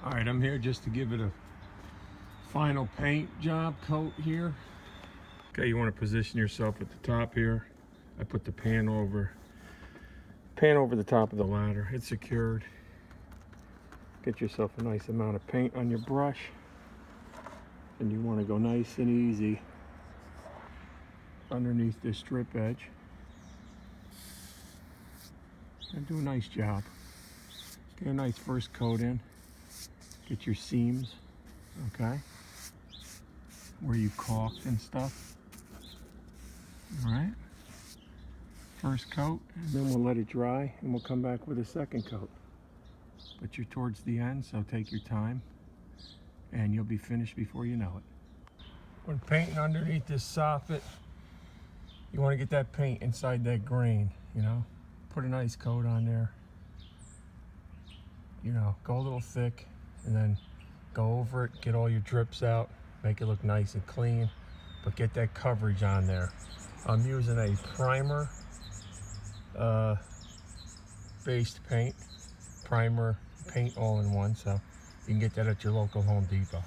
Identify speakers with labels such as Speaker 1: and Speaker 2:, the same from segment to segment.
Speaker 1: All right, I'm here just to give it a final paint job coat here. Okay, you want to position yourself at the top here. I put the pan over the top of the ladder. It's secured. Get yourself a nice amount of paint on your brush, and you want to go nice and easy underneath this strip edge and do a nice job. Get a nice first coat in. Get your seams, okay, where you caulked and stuff. All right, first coat, and then we'll let it dry and we'll come back with a second coat. But you're towards the end, so take your time and you'll be finished before you know it. When painting underneath this soffit, you want to get that paint inside that grain, you know. Put a nice coat on there, you know, go a little thick, and then go over it, get all your drips out, make it look nice and clean, but get that coverage on there. I'm using a primer based paint, primer paint all in one, so you can get that at your local Home Depot.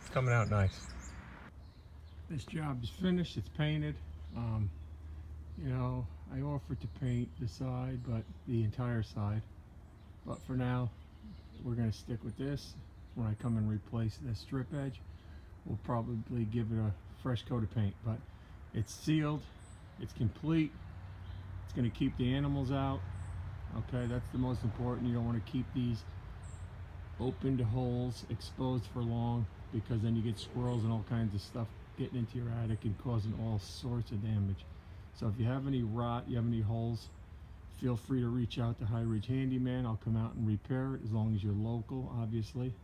Speaker 1: It's coming out nice. This job is finished, it's painted. You know, I offered to paint the side, but the entire side, but for now we're going to stick with this. When I come and replace this strip edge, we'll probably give it a fresh coat of paint, but it's sealed, it's complete, it's going to keep the animals out. Okay, that's the most important. You don't want to keep these open to holes exposed for long, because then you get squirrels and all kinds of stuff getting into your attic and causing all sorts of damage. So if you have any rot, you have any holes, feel free to reach out to High Ridge Handyman. I'll come out and repair it, as long as you're local, obviously.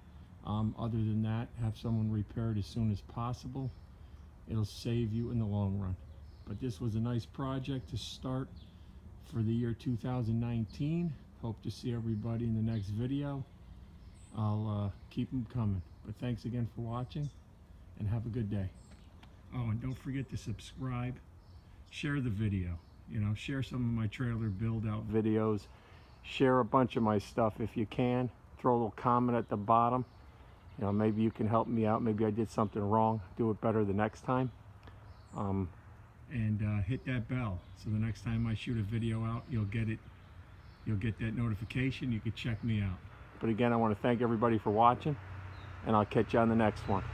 Speaker 1: Other than that, have someone repair it as soon as possible. It'll save you in the long run. But this was a nice project to start for the year 2019. Hope to see everybody in the next video. I'll keep them coming. But thanks again for watching, and have a good day. Oh, and don't forget to subscribe. Share the video. You know, share some of my trailer build out videos. Share a bunch of my stuff if you can. Throw a little comment at the bottom. You know, maybe you can help me out. Maybe I did something wrong. Do it better the next time. And hit that bell, so the next time I shoot a video out, you'll get it. You'll get that notification. You can check me out. But again, I want to thank everybody for watching, and I'll catch you on the next one.